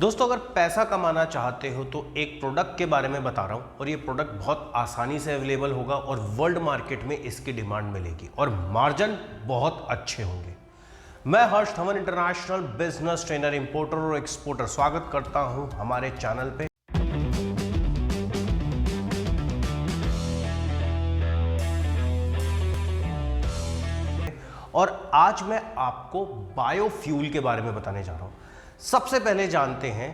दोस्तों, अगर पैसा कमाना चाहते हो तो एक प्रोडक्ट के बारे में बता रहा हूँ और ये प्रोडक्ट बहुत आसानी से अवेलेबल होगा और वर्ल्ड मार्केट में इसकी डिमांड मिलेगी और मार्जिन बहुत अच्छे होंगे। मैं Harsh Dhawan, international business trainer, importer और एक्सपोर्टर, स्वागत करता हूँ हमारे चैनल पे। और आज मैं आपको बायोफ्यूल के बारे में बताने जा रहा हूँ। सबसे पहले जानते हैं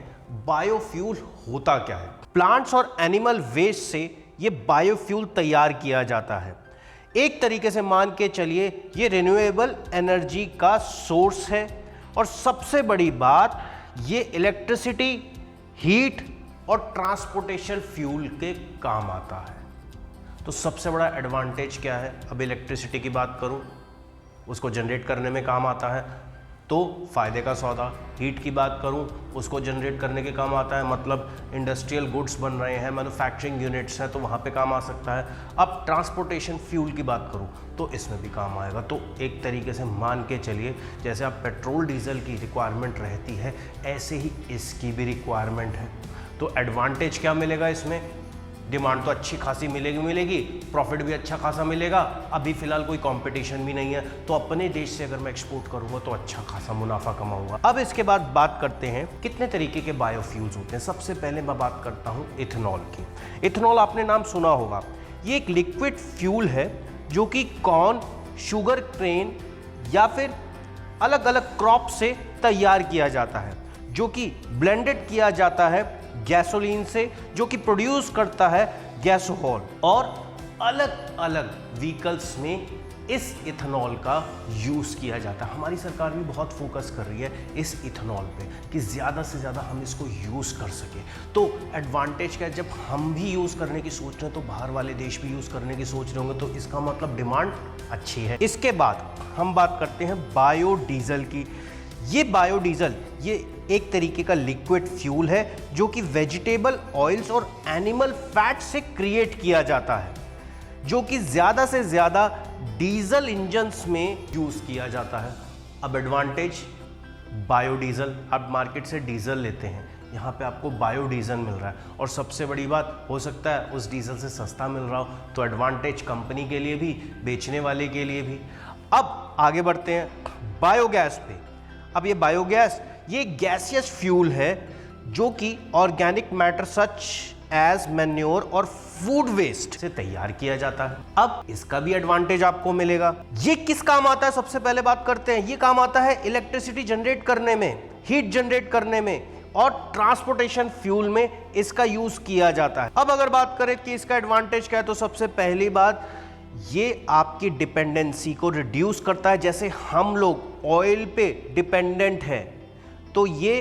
बायोफ्यूल होता क्या है। प्लांट्स और एनिमल वेस्ट से ये बायोफ्यूल तैयार किया जाता है। एक तरीके से मान के चलिए ये रिन्यूएबल एनर्जी का सोर्स है और सबसे बड़ी बात ये इलेक्ट्रिसिटी, हीट और ट्रांसपोर्टेशन फ्यूल के काम आता है। तो सबसे बड़ा एडवांटेज क्या है? अब इलेक्ट्रिसिटी की बात करूं, उसको जनरेट करने में काम आता है तो फ़ायदे का सौदा। हीट की बात करूं, उसको जनरेट करने के काम आता है, मतलब इंडस्ट्रियल गुड्स बन रहे हैं, मैन्युफैक्चरिंग यूनिट्स हैं तो वहाँ पे काम आ सकता है। अब ट्रांसपोर्टेशन फ्यूल की बात करूं तो इसमें भी काम आएगा। तो एक तरीके से मान के चलिए जैसे आप पेट्रोल डीजल की रिक्वायरमेंट रहती है ऐसे ही इसकी भी रिक्वायरमेंट है। तो एडवांटेज क्या मिलेगा इसमें? डिमांड तो अच्छी खासी मिलेगी, प्रॉफिट भी अच्छा खासा मिलेगा। अभी फिलहाल कोई कंपटीशन भी नहीं है तो अपने देश से अगर मैं एक्सपोर्ट करूंगा तो अच्छा खासा मुनाफा कमाऊंगा। अब इसके बाद बात करते हैं कितने तरीके के बायोफ्यूल्स होते हैं। सबसे पहले मैं बात करता हूं इथेनॉल की। इथेनॉल आपने नाम सुना होगा। ये एक लिक्विड फ्यूल है जो कि कॉर्न, शुगर केन या फिर अलग अलग क्रॉप से तैयार किया जाता है, जो कि ब्लेंडेड किया जाता है गैसोलीन से, जो कि प्रोड्यूस करता है गैसोहॉल। और अलग अलग व्हीकल्स में इस इथेनॉल का यूज़ किया जाता है। हमारी सरकार भी बहुत फोकस कर रही है इस इथेनॉल पे कि ज़्यादा से ज़्यादा हम इसको यूज़ कर सकें। तो एडवांटेज क्या है? जब हम भी यूज़ करने की सोच रहे हैं तो बाहर वाले देश भी यूज़ करने की सोच रहे होंगे, तो इसका मतलब डिमांड अच्छी है। इसके बाद हम बात करते हैं बायोडीजल की। ये बायोडीजल ये एक तरीके का लिक्विड फ्यूल है जो कि वेजिटेबल ऑयल्स और एनिमल फैट से क्रिएट किया जाता है, जो कि ज़्यादा से ज़्यादा डीजल इंजन्स में यूज़ किया जाता है। अब एडवांटेज बायोडीजल, आप मार्केट से डीजल लेते हैं, यहाँ पे आपको बायोडीजल मिल रहा है और सबसे बड़ी बात, हो सकता है उस डीजल से सस्ता मिल रहा हो। तो एडवांटेज कंपनी के लिए भी, बेचने वाले के लिए भी। अब आगे बढ़ते हैं बायोगैस पे। अब ये बायोगैस ये गैसियस फ्यूल है जो कि organic matter such as manure और फूड वेस्ट से तैयार किया जाता है। अब इसका भी एडवांटेज आपको मिलेगा। ये किस काम आता है? सबसे पहले बात करते हैं। ये काम आता है इलेक्ट्रिसिटी जनरेट करने में, हीट जनरेट करने में और ट्रांसपोर्टेशन फ्यूल में इसका यूज किया जाता है। अब अगर बात करें कि इसका एडवांटेज क्या है, तो सबसे पहली बात ये आपकी डिपेंडेंसी को रिड्यूस करता है। जैसे हम लोग ऑयल पे डिपेंडेंट है तो ये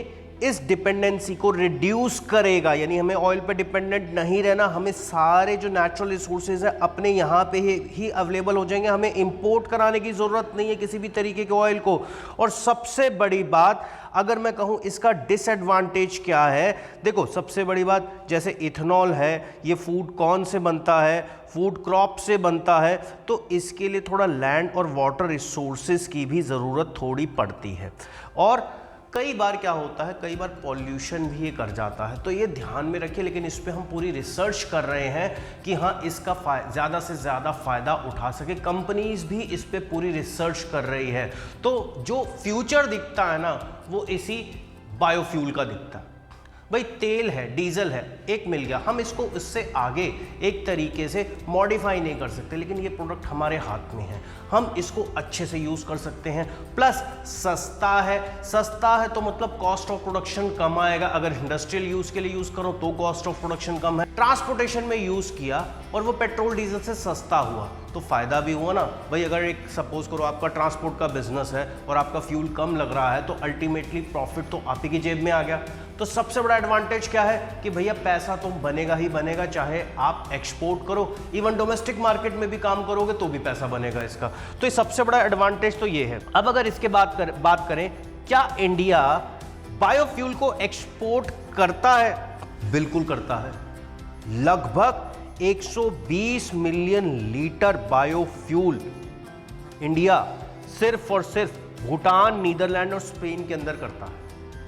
इस डिपेंडेंसी को रिड्यूस करेगा, यानी हमें ऑयल पे डिपेंडेंट नहीं रहना। हमें सारे जो नेचुरल रिसोर्सेज है अपने यहाँ पे ही अवेलेबल हो जाएंगे। हमें इंपोर्ट कराने की ज़रूरत नहीं है किसी भी तरीके के ऑयल को। और सबसे बड़ी बात अगर मैं कहूँ इसका डिसएडवांटेज क्या है, देखो सबसे बड़ी बात जैसे इथेनॉल है ये फूड कॉर्न से बनता है, फूड क्रॉप से बनता है, तो इसके लिए थोड़ा लैंड और वाटर रिसोर्सेज की भी ज़रूरत थोड़ी पड़ती है। और कई बार क्या होता है, कई बार पॉल्यूशन भी ये कर जाता है, तो ये ध्यान में रखिए। लेकिन इस पे हम पूरी रिसर्च कर रहे हैं कि हाँ इसका ज़्यादा से ज़्यादा फ़ायदा उठा सके। कंपनीज भी इस पे पूरी रिसर्च कर रही है। तो जो फ्यूचर दिखता है ना वो इसी बायोफ्यूल का दिखता है। भाई तेल है, डीजल है, एक मिल गया, हम इसको इससे आगे एक तरीके से मॉडिफाई नहीं कर सकते, लेकिन ये प्रोडक्ट हमारे हाथ में है, हम इसको अच्छे से यूज़ कर सकते हैं। प्लस सस्ता है तो मतलब कॉस्ट ऑफ प्रोडक्शन कम आएगा। अगर इंडस्ट्रियल यूज़ के लिए यूज़ करो तो कॉस्ट ऑफ प्रोडक्शन कम है। ट्रांसपोर्टेशन में यूज़ किया और वो पेट्रोल डीजल से सस्ता हुआ तो फ़ायदा भी हुआ ना भाई। अगर एक सपोज करो आपका ट्रांसपोर्ट का बिजनेस है और आपका फ्यूल कम लग रहा है तो अल्टीमेटली प्रॉफिट तो आप ही की जेब में आ गया। तो सबसे बड़ा एडवांटेज क्या है कि भैया पैसा तो बनेगा ही बनेगा, चाहे आप एक्सपोर्ट करो, इवन डोमेस्टिक मार्केट में भी काम करोगे तो भी पैसा बनेगा इसका। तो ये सबसे बड़ा एडवांटेज तो ये है। अब अगर इसके बात करें क्या इंडिया बायोफ्यूल को एक्सपोर्ट करता है? बिल्कुल करता है। लगभग 120 मिलियन लीटर बायोफ्यूल इंडिया सिर्फ और सिर्फ भूटान, नीदरलैंड और स्पेन के अंदर करता है।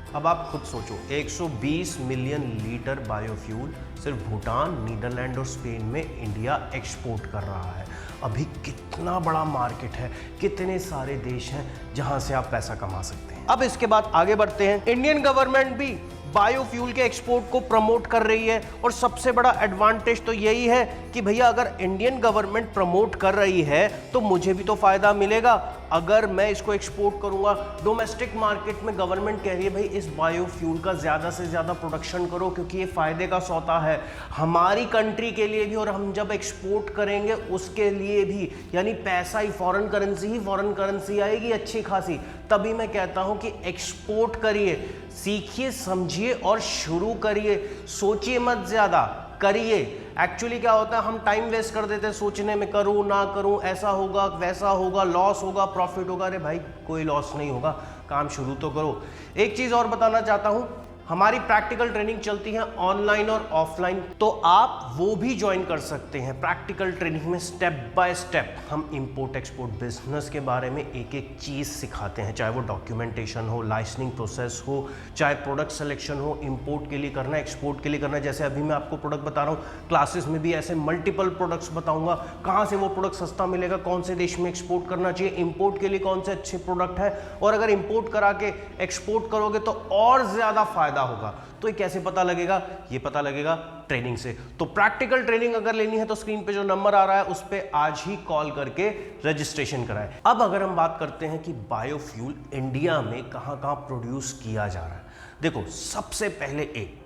अब आप खुद सोचो, 120 मिलियन लीटर बायोफ्यूल सिर्फ भूटान, नीदरलैंड और स्पेन में इंडिया एक्सपोर्ट कर रहा है। अभी कितना बड़ा मार्केट है, कितने सारे देश हैं जहां से आप पैसा कमा सकते हैं। अब इसके बाद आगे बढ़ते हैं। इंडियन गवर्नमेंट भी बायोफ्यूल के एक्सपोर्ट को प्रमोट कर रही है और सबसे बड़ा एडवांटेज तो यही है कि भैया अगर इंडियन गवर्नमेंट प्रमोट कर रही है तो मुझे भी तो फायदा मिलेगा। अगर मैं इसको एक्सपोर्ट करूंगा, डोमेस्टिक मार्केट में गवर्नमेंट कह रही है भाई इस बायोफ्यूल का ज़्यादा से ज़्यादा प्रोडक्शन करो क्योंकि ये फ़ायदे का सौदा है हमारी कंट्री के लिए भी, और हम जब एक्सपोर्ट करेंगे उसके लिए भी, यानी पैसा ही फॉरेन करेंसी आएगी अच्छी खासी। तभी मैं कहता हूं कि एक्सपोर्ट करिए, सीखिए, समझिए और शुरू करिए। सोचिए मत, ज़्यादा करिए। एक्चुअली क्या होता है, हम टाइम वेस्ट कर देते हैं सोचने में, करूं ना करूं, ऐसा होगा वैसा होगा, लॉस होगा प्रॉफिट होगा। अरे भाई कोई लॉस नहीं होगा, काम शुरू तो करो। एक चीज़ और बताना चाहता हूं, हमारी प्रैक्टिकल ट्रेनिंग चलती है ऑनलाइन और ऑफलाइन, तो आप वो भी ज्वाइन कर सकते हैं। प्रैक्टिकल ट्रेनिंग में स्टेप बाय स्टेप हम इंपोर्ट एक्सपोर्ट बिजनेस के बारे में एक एक चीज़ सिखाते हैं, चाहे वो डॉक्यूमेंटेशन हो, लाइसेंसिंग प्रोसेस हो, चाहे प्रोडक्ट सिलेक्शन हो, इंपोर्ट के लिए करना, एक्सपोर्ट के लिए करना। जैसे अभी मैं आपको प्रोडक्ट बता रहा हूँ, क्लासेस में भी ऐसे मल्टीपल प्रोडक्ट्स बताऊंगा, कहाँ से वो प्रोडक्ट सस्ता मिलेगा, कौन से देश में एक्सपोर्ट करना चाहिए, इंपोर्ट के लिए कौन से अच्छे प्रोडक्ट है, और अगर इंपोर्ट करा के एक्सपोर्ट करोगे तो और ज़्यादा फायदा होगा। तो ये कैसे पता लगेगा? ये पता लगेगा ट्रेनिंग से। तो प्रैक्टिकल ट्रेनिंग अगर लेनी है तो स्क्रीन पे जो नंबर आ रहा है उस पे आज ही कॉल करके रजिस्ट्रेशन कराएं। अब अगर हम बात करते हैं कि बायोफ्यूल इंडिया में कहां-कहां प्रोड्यूस किया जा रहा है, देखो सबसे पहले एक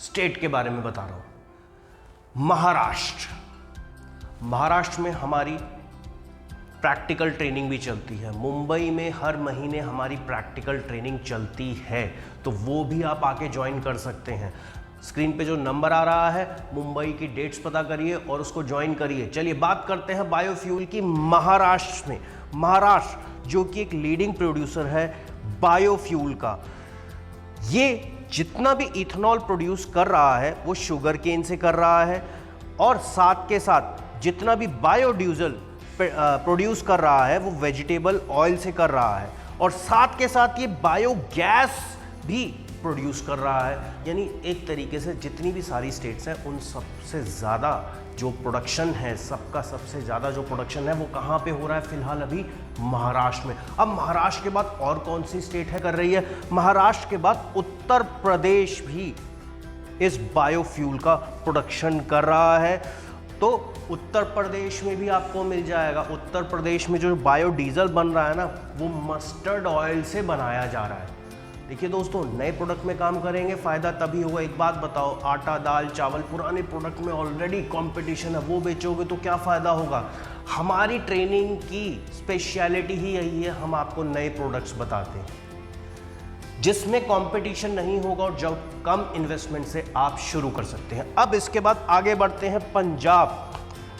स्टेट के बारे में बता रहा हूं, महाराष्ट्र। महाराष्ट्र में हमारी प्रैक्टिकल ट्रेनिंग भी चलती है। मुंबई में हर महीने हमारी प्रैक्टिकल ट्रेनिंग चलती है, तो वो भी आप आके ज्वाइन कर सकते हैं। स्क्रीन पे जो नंबर आ रहा है, मुंबई की डेट्स पता करिए और उसको ज्वाइन करिए। चलिए बात करते हैं बायोफ्यूल की महाराष्ट्र में। महाराष्ट्र जो कि एक लीडिंग प्रोड्यूसर है बायोफ्यूल का, ये जितना भी इथेनॉल प्रोड्यूस कर रहा है वो शुगर केन से कर रहा है, और साथ के साथ जितना भी बायोडीजल प्रोड्यूस कर रहा है वो वेजिटेबल ऑयल से कर रहा है, और साथ के साथ ये बायोगैस भी प्रोड्यूस कर रहा है। यानी एक तरीके से जितनी भी सारी स्टेट्स हैं उन सबसे ज़्यादा जो प्रोडक्शन है, सबका सबसे ज़्यादा जो प्रोडक्शन है वो कहाँ पे हो रहा है फिलहाल? अभी महाराष्ट्र में। अब महाराष्ट्र के बाद और कौन सी स्टेट है कर रही है? महाराष्ट्र के बाद उत्तर प्रदेश भी इस बायोफ्यूल का प्रोडक्शन कर रहा है, तो उत्तर प्रदेश में भी आपको मिल जाएगा। उत्तर प्रदेश में जो बायोडीजल बन रहा है ना, वो मस्टर्ड ऑयल से बनाया जा रहा है। देखिए दोस्तों, नए प्रोडक्ट में काम करेंगे, फ़ायदा तभी होगा। एक बात बताओ, आटा, दाल, चावल, पुराने प्रोडक्ट में ऑलरेडी कंपटीशन है, वो बेचोगे तो क्या फ़ायदा होगा? हमारी ट्रेनिंग की स्पेशलिटी ही यही है, हम आपको नए प्रोडक्ट्स बताते हैं जिसमें कंपटीशन नहीं होगा और जब कम इन्वेस्टमेंट से आप शुरू कर सकते हैं। अब इसके बाद आगे बढ़ते हैं पंजाब।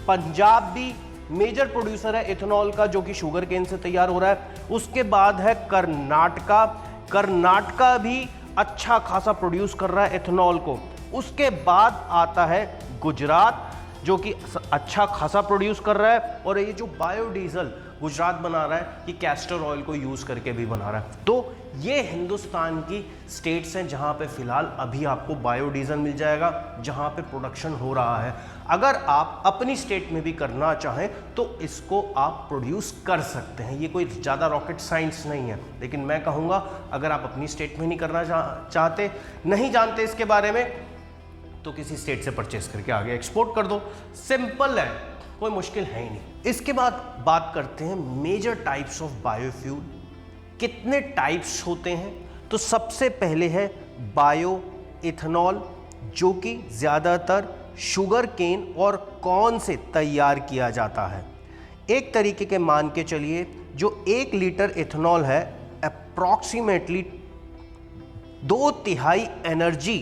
पंजाब भी मेजर प्रोड्यूसर है इथेनॉल का, जो कि शुगर केन से तैयार हो रहा है। उसके बाद है कर्नाटका। कर्नाटका भी अच्छा खासा प्रोड्यूस कर रहा है इथेनॉल को। उसके बाद आता है गुजरात, जो कि अच्छा खासा प्रोड्यूस कर रहा है, और ये जो बायोडीजल गुजरात बना रहा है ये कैस्टर ऑयल को यूज़ करके भी बना रहा है। तो ये हिंदुस्तान की स्टेट्स हैं जहाँ पे फिलहाल अभी आपको बायोडीजल मिल जाएगा, जहाँ पे प्रोडक्शन हो रहा है। अगर आप अपनी स्टेट में भी करना चाहें तो इसको आप प्रोड्यूस कर सकते हैं, ये कोई ज़्यादा रॉकेट साइंस नहीं है। लेकिन मैं कहूँगा अगर आप अपनी स्टेट में नहीं करना चाहते, नहीं जानते इसके बारे में, तो किसी स्टेट से परचेस करके आगे एक्सपोर्ट कर दो। सिंपल है, कोई मुश्किल है ही नहीं। इसके बाद बात करते हैं मेजर टाइप्स ऑफ बायोफ्यूल। कितने टाइप्स होते हैं? तो सबसे पहले है बायो इथेनॉल, जो कि ज़्यादातर शुगर केन और कॉर्न से तैयार किया जाता है। एक तरीके के मान के चलिए, जो 1 लीटर इथेनॉल है अप्रॉक्सीमेटली 2/3 एनर्जी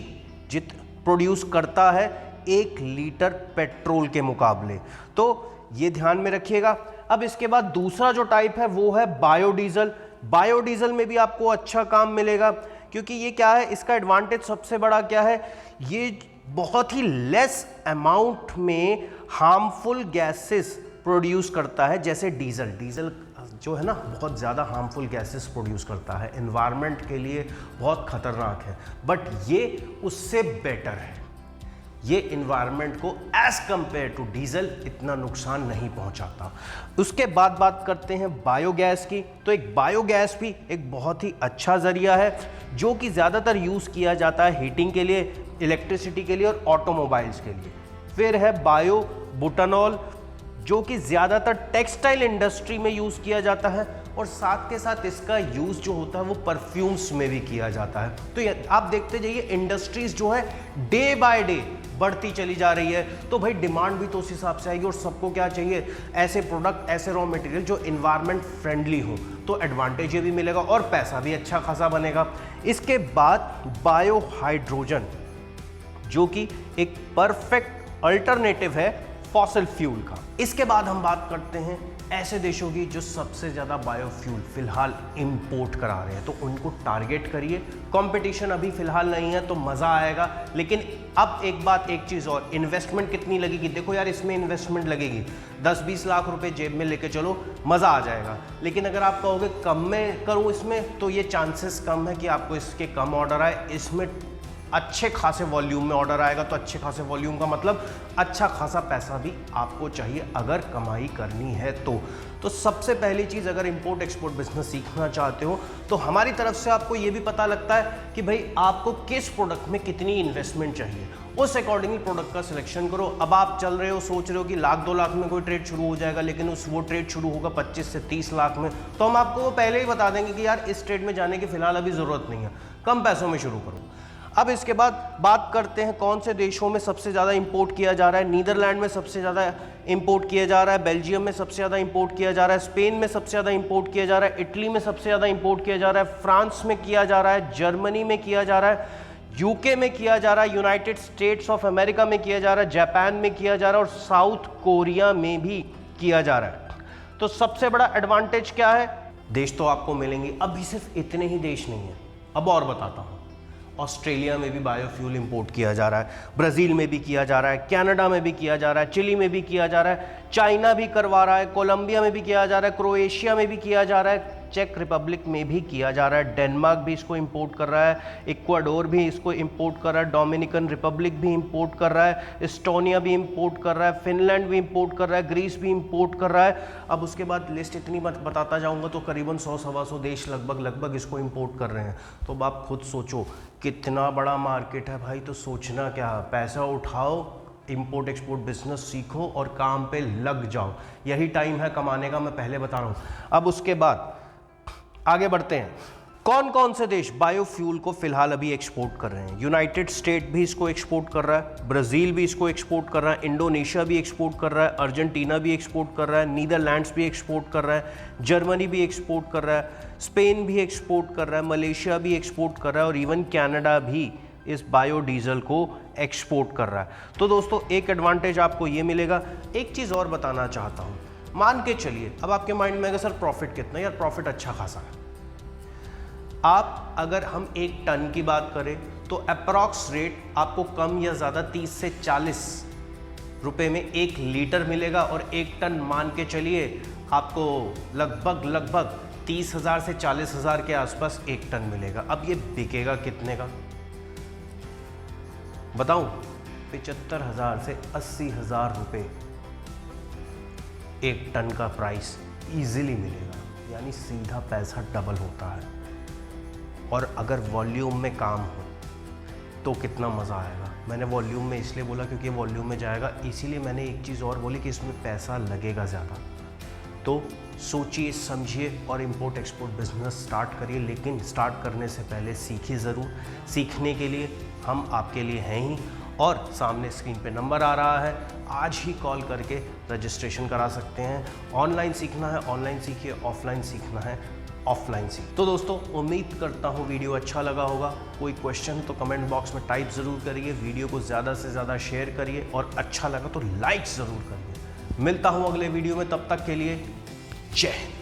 प्रोड्यूस करता है 1 लीटर पेट्रोल के मुकाबले, तो ये ध्यान में रखिएगा। अब इसके बाद दूसरा जो टाइप है वो है बायोडीजल। बायोडीजल में भी आपको अच्छा काम मिलेगा, क्योंकि ये क्या है, इसका एडवांटेज सबसे बड़ा क्या है, ये बहुत ही लेस अमाउंट में हार्मफुल गैसेस प्रोड्यूस करता है। जैसे डीजल जो है ना बहुत ज़्यादा हार्मफुल गैसेस प्रोड्यूस करता है, एनवायरनमेंट के लिए बहुत खतरनाक है, बट ये उससे बेटर है। ये इन्वायरमेंट को एज कंपेयर टू डीजल इतना नुकसान नहीं पहुंचाता। उसके बाद बात करते हैं बायोगैस की। तो एक बायोगैस भी एक बहुत ही अच्छा ज़रिया है जो कि ज़्यादातर यूज़ किया जाता है हीटिंग के लिए, इलेक्ट्रिसिटी के लिए और ऑटोमोबाइल्स के लिए। फिर है बायो बुटानॉल जो कि ज़्यादातर टेक्सटाइल इंडस्ट्री में यूज़ किया जाता है और साथ के साथ इसका यूज़ जो होता है वो परफ्यूम्स में भी किया जाता है। तो आप देखते जाइए इंडस्ट्रीज जो है डे बाय डे बढ़ती चली जा रही है, तो भाई डिमांड भी तो उस हिसाब से आएगी और सबको क्या चाहिए, ऐसे प्रोडक्ट, ऐसे रॉ मटेरियल जो इन्वायरमेंट फ्रेंडली हो, तो एडवांटेज ये भी मिलेगा और पैसा भी अच्छा खासा बनेगा। इसके बाद बायो हाइड्रोजन जो कि एक परफेक्ट अल्टरनेटिव है फॉसिल फ्यूल का। इसके बाद हम बात करते हैं ऐसे देशों की जो सबसे ज़्यादा बायोफ्यूल फिलहाल इंपोर्ट करा रहे हैं, तो उनको टारगेट करिए। कंपटीशन अभी फिलहाल नहीं है तो मज़ा आएगा, लेकिन अब एक चीज़ और, इन्वेस्टमेंट कितनी लगेगी? देखो यार, इसमें इन्वेस्टमेंट लगेगी 10-20 लाख रुपए जेब में लेके चलो, मज़ा आ जाएगा। लेकिन अगर आप कहोगे कम में करो इसमें, तो ये चांसेस कम है कि आपको इसके कम ऑर्डर आए। इसमें अच्छे खासे वॉल्यूम में ऑर्डर आएगा, तो अच्छे खासे वॉल्यूम का मतलब अच्छा खासा पैसा भी आपको चाहिए अगर कमाई करनी है तो सबसे पहली चीज़, अगर इंपोर्ट एक्सपोर्ट बिजनेस सीखना चाहते हो तो हमारी तरफ से आपको ये भी पता लगता है कि भाई आपको किस प्रोडक्ट में कितनी इन्वेस्टमेंट चाहिए, उस अकॉर्डिंगली प्रोडक्ट का सिलेक्शन करो। अब आप चल रहे हो, सोच रहे हो कि 1-2 लाख में कोई ट्रेड शुरू हो जाएगा, लेकिन वो ट्रेड शुरू होगा 25 से 30 लाख में, तो हम आपको वो पहले ही बता देंगे कि यार इस ट्रेड में जाने की फिलहाल अभी ज़रूरत नहीं है, कम पैसों में शुरू करो। अब इसके बाद बात करते हैं कौन से देशों में सबसे ज़्यादा इंपोर्ट किया जा रहा है। नीदरलैंड में सबसे ज़्यादा इंपोर्ट किया जा रहा है, बेल्जियम में सबसे ज़्यादा इंपोर्ट किया जा रहा है, स्पेन में सबसे ज़्यादा इंपोर्ट किया जा रहा है, इटली में सबसे ज़्यादा इंपोर्ट किया जा रहा है, फ्रांस में किया जा रहा है, जर्मनी में किया जा रहा है, यूके में किया जा रहा है, यूनाइटेड स्टेट्स ऑफ अमेरिका में किया जा रहा है, जापान में किया जा रहा है और साउथ कोरिया में भी किया जा रहा है। तो सबसे बड़ा एडवांटेज क्या है? देश तो आपको मिलेंगे, अभी सिर्फ इतने ही देश नहीं है, अब और बताता हूँ। ऑस्ट्रेलिया में भी बायोफ्यूल इंपोर्ट किया जा रहा है, ब्राज़ील में भी किया जा रहा है, कनाडा में भी किया जा रहा है, चिली में भी किया जा रहा है, चाइना भी करवा रहा है, कोलंबिया में भी किया जा रहा है, क्रोएशिया में भी किया जा रहा है, चेक रिपब्लिक में भी किया जा रहा है, डेनमार्क भी इसको इंपोर्ट कर रहा है, इक्वाडोर भी इसको इंपोर्ट कर रहा है, डोमिनिकन रिपब्लिक भी इंपोर्ट कर रहा है, एस्टोनिया भी इंपोर्ट कर रहा है, फिनलैंड भी इंपोर्ट कर रहा है, ग्रीस भी इंपोर्ट कर रहा है। अब उसके बाद लिस्ट इतनी बताता जाऊंगा तो करीबन 100-125 देश लगभग इसको इंपोर्ट कर रहे हैं। तो अब आप खुद सोचो कितना बड़ा मार्केट है भाई। तो सोचना क्या, पैसा उठाओ, इंपोर्ट एक्सपोर्ट बिजनेस सीखो और काम पे लग जाओ, यही टाइम है कमाने का, मैं पहले बता रहा हूँ। अब उसके बाद आगे बढ़ते हैं, कौन कौन से देश बायोफ्यूल को फिलहाल अभी एक्सपोर्ट कर रहे हैं। यूनाइटेड स्टेट भी इसको एक्सपोर्ट कर रहा है, ब्राज़ील भी इसको एक्सपोर्ट कर रहा है, इंडोनेशिया भी एक्सपोर्ट कर रहा है, अर्जेंटीना भी एक्सपोर्ट कर रहा है, नीदरलैंड्स भी एक्सपोर्ट कर रहा है, जर्मनी भी एक्सपोर्ट कर रहा है, स्पेन भी एक्सपोर्ट कर रहा है, मलेशिया भी एक्सपोर्ट कर रहा है और इवन कनाडा भी इस बायोडीजल को एक्सपोर्ट कर रहा है। तो दोस्तों एक एडवांटेज आपको ये मिलेगा। एक चीज़ और बताना चाहता हूँ, मान के चलिए अब आपके माइंड में आएगा सर प्रॉफिट कितना, यार प्रॉफिट अच्छा खासा है। आप अगर हम 1 टन की बात करें तो अप्रॉक्स रेट आपको कम या ज़्यादा 30 से 40 रुपए में 1 लीटर मिलेगा और 1 टन मान के चलिए आपको लगभग 30,000 से 40,000 के आसपास 1 टन मिलेगा। अब ये बिकेगा कितने का बताऊं? 75,000 से 80,000 रुपये 1 टन का प्राइस इजीली मिलेगा, यानी सीधा पैसा डबल होता है। और अगर वॉल्यूम में काम हो तो कितना मज़ा आएगा। मैंने वॉल्यूम में इसलिए बोला क्योंकि वॉल्यूम में जाएगा, इसीलिए मैंने एक चीज़ और बोली कि इसमें पैसा लगेगा ज़्यादा। तो सोचिए समझिए और इंपोर्ट एक्सपोर्ट बिजनेस स्टार्ट करिए, लेकिन स्टार्ट करने से पहले सीखिए ज़रूर। सीखने के लिए हम आपके लिए हैं ही, और सामने स्क्रीन पे नंबर आ रहा है, आज ही कॉल करके रजिस्ट्रेशन करा सकते हैं। ऑनलाइन सीखना है ऑनलाइन सीखिए, ऑफलाइन सीखना है ऑफलाइन सीखिए। तो दोस्तों उम्मीद करता हूँ वीडियो अच्छा लगा होगा। कोई क्वेश्चन तो कमेंट बॉक्स में टाइप ज़रूर करिए, वीडियो को ज़्यादा से ज़्यादा शेयर करिए और अच्छा लगा तो लाइक ज़रूर करिए। मिलता हूँ अगले वीडियो में, तब तक के लिए जय हिंद।